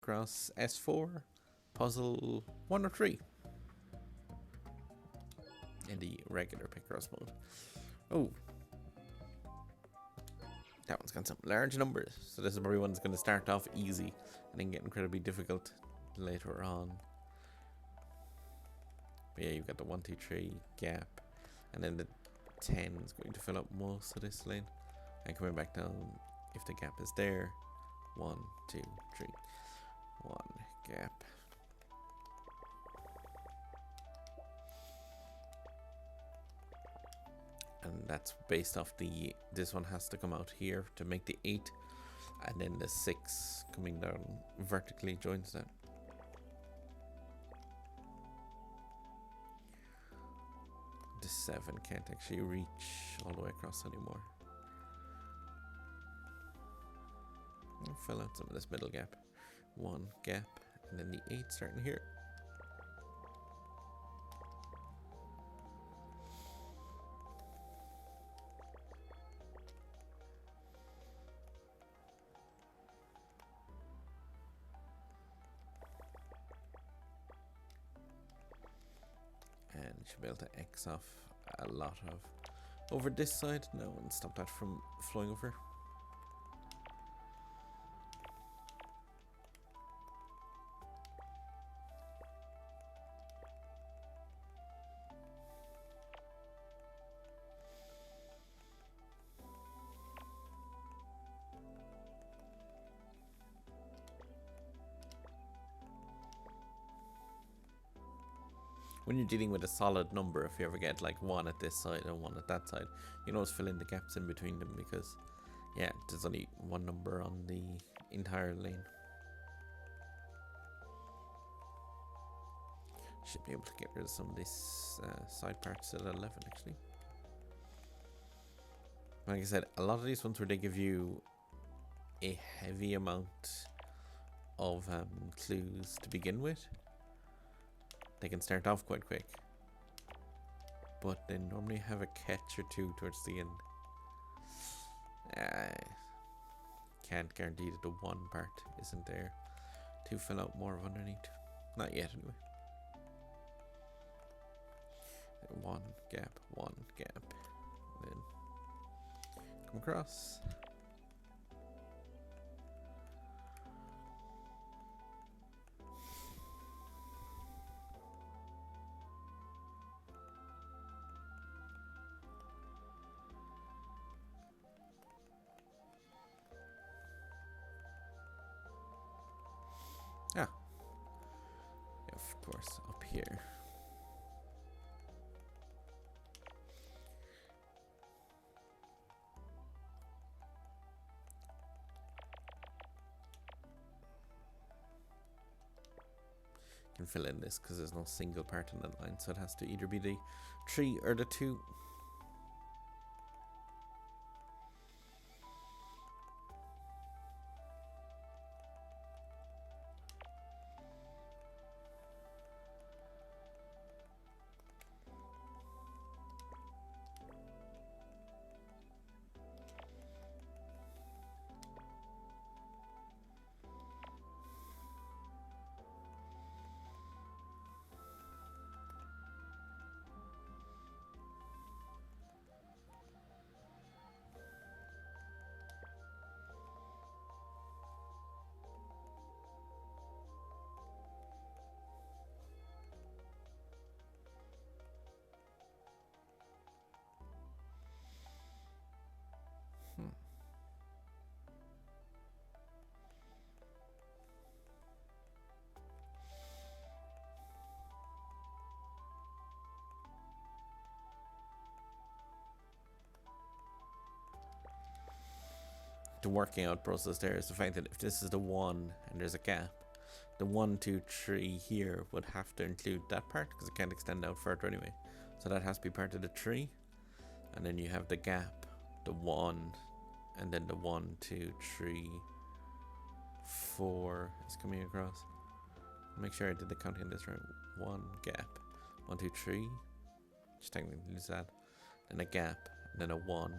Picross S4, puzzle 103 in the regular Picross mode. Oh, that one's got some large numbers, so this is probably one that's going to start off easy and then get incredibly difficult later on. But yeah, you've got the 1, 2, 3 gap, and then the 10 is going to fill up most of this lane. And coming back down, if the gap is there, 1, 2, 3, 1 gap. And that's based off this one has to come out here to make the 8, and then the 6 coming down vertically joins that. The 7 can't actually reach all the way across anymore. I'll fill out some of this middle gap. 1 gap, and then the 8 starting here. And should be able to X off a lot of over this side now and stop that from flowing over. When you're dealing with a solid number, if you ever get like 1 at this side and 1 at that side, you can always fill in the gaps in between them because, yeah, there's only 1 number on the entire lane. Should be able to get rid of some of these side parts at 11 actually. Like I said, a lot of these ones where they give you a heavy amount of clues to begin with, they can start off quite quick, but they normally have a catch or 2 towards the end. Can't guarantee that the 1 part isn't there to fill out more of underneath. Not yet anyway. 1 gap, 1 gap, then come across. Ah, of course, up here. Can fill in this because there's no single part in that line, so it has to either be the 3 or the 2. The working out process there is the fact that if this is the 1 and there's a gap, the 1, 2, 3 here would have to include that part because it can't extend out further anyway. So that has to be part of the 3, and then you have the gap, the 1, and then the 1, 2, 3, 4 is coming across. Make sure I did the counting on this right. 1 gap, 1, 2, 3. Just technically use that. Then a gap, and then a 1,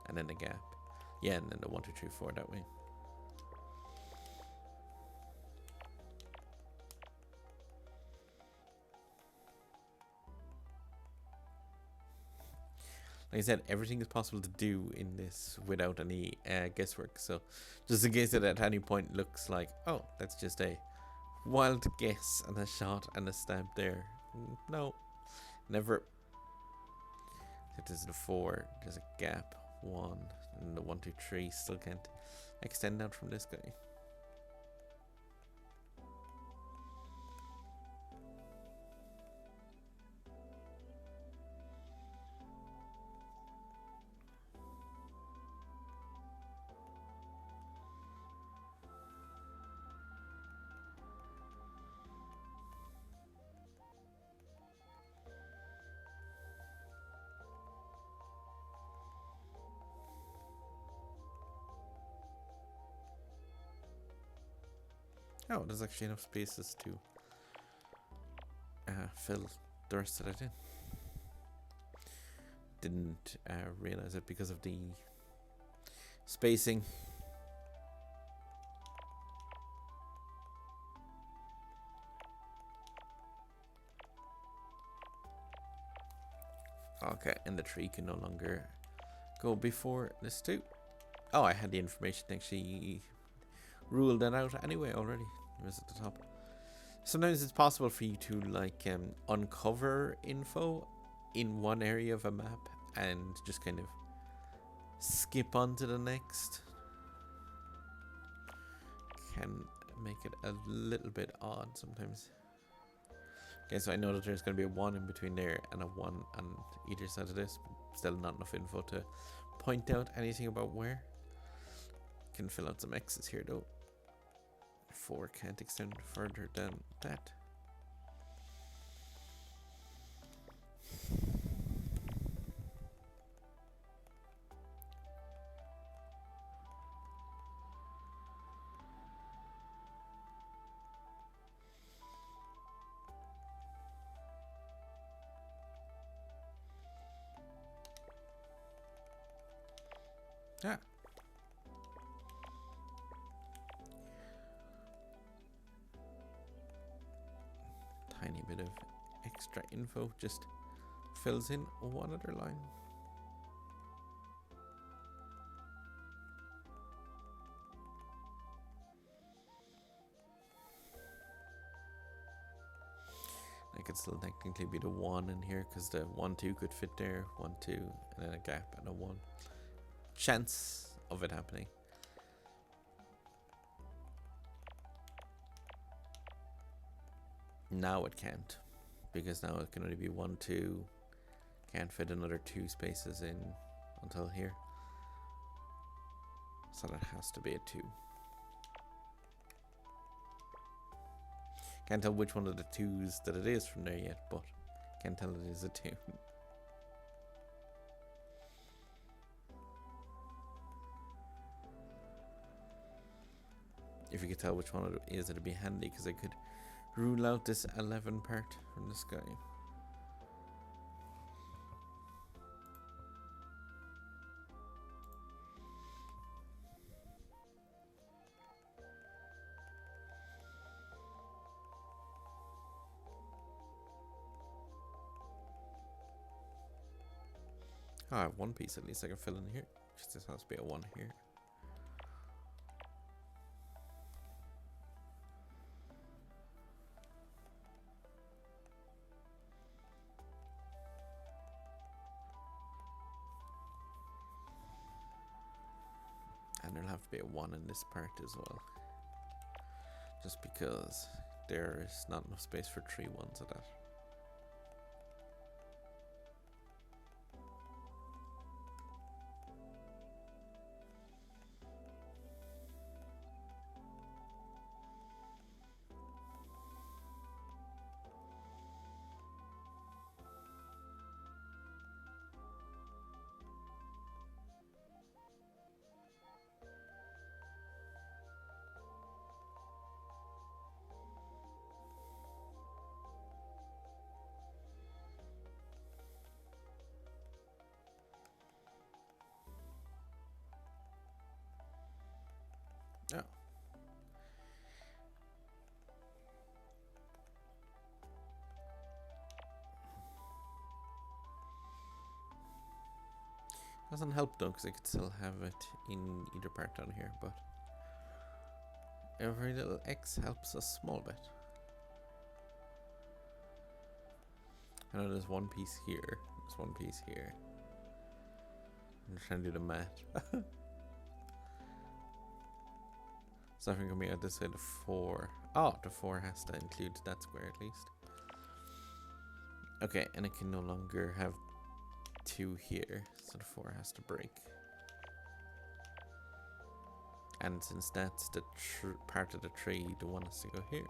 and then a gap. Yeah, and then the 1, 2, 3, 4 that way. Like I said, everything is possible to do in this without any guesswork. So just in case it at any point looks like, oh, that's just a wild guess and a shot and a stab there. No, never. If this is the 4, there's a gap. 1, and the 1, 2, 3 still can't extend out from this guy. Oh, there's actually enough spaces to fill the rest of it in. Didn't realize it because of the spacing. Okay, and the tree can no longer go before this too. Oh, I had the information actually ruled that out anyway already. It was at the top. Sometimes it's possible for you to like uncover info in one area of a map and just kind of skip on to the next. Can make it a little bit odd sometimes. Okay, so I know that there's going to be a 1 in between there and a 1 on either side of this, but still not enough info to point out anything about where. Can fill out some X's here though. 4 can't extend further than that. Ah. Tiny bit of extra info just fills in one other line. I could still technically be the 1 in here because the 1, 2 could fit there. 1, 2, and then a gap and a 1. Chance of it happening. Now it can't, because now it can only be 1, 2. Can't fit another 2 spaces in until here. So that has to be a 2. Can't tell which one of the 2s that it is from there yet, but can't tell it is a 2. If you could tell which one it is, it'd be handy, because I could rule out this 11 part from this guy. Oh, I have 1 piece at least I can fill in here. Just this has to be a 1 here. And there'll have to be a 1 in this part as well. Just because there is not enough space for 3 1s of that. Doesn't help though, because I could still have it in either part down here, but every little X helps a small bit. I know there's one piece here, there's one piece here. I'm just trying to do the math. So if I'm coming out this way, the 4. Oh, the 4 has to include that square at least. Okay, and I can no longer have 2 here, so the 4 has to break. And since that's the part of the tree, the 1 has to go here.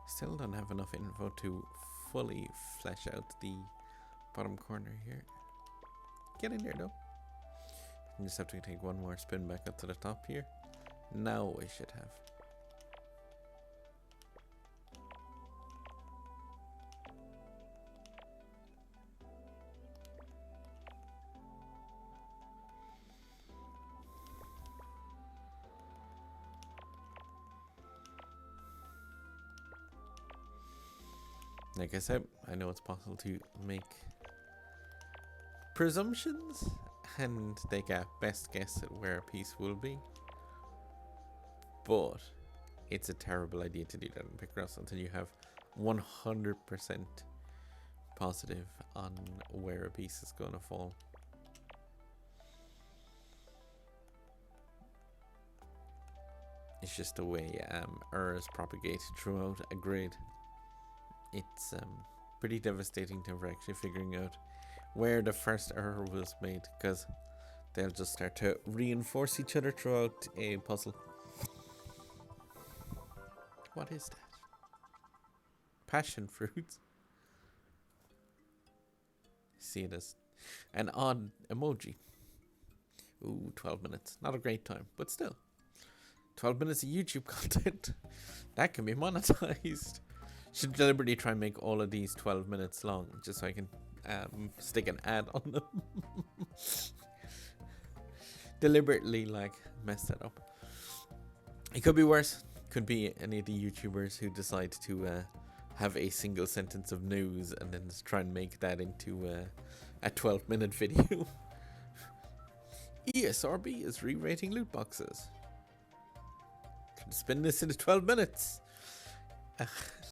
Still don't have enough info to fully flesh out the bottom corner here. Getting there though. You just have to take one more spin back up to the top here. Now we should have. Like I said, I know it's possible to make presumptions and take a best guess at where a piece will be, but it's a terrible idea to do that in Picross until you have 100% positive on where a piece is going to fall. It's just the way errors propagate throughout a grid. It's pretty devastating to actually figuring out where the first error was made, because they'll just start to reinforce each other throughout a puzzle. What is that? Passion fruits. See it as an odd emoji. Ooh, 12 minutes. Not a great time, but still. 12 minutes of YouTube content. That can be monetized. Should deliberately try and make all of these 12 minutes long, just so I can stick an ad on them. Deliberately, like, mess that up. It could be worse. Could be any of the YouTubers who decide to have a single sentence of news and then just try and make that into a 12-minute video. ESRB is re-rating loot boxes. Can spin this into 12 minutes.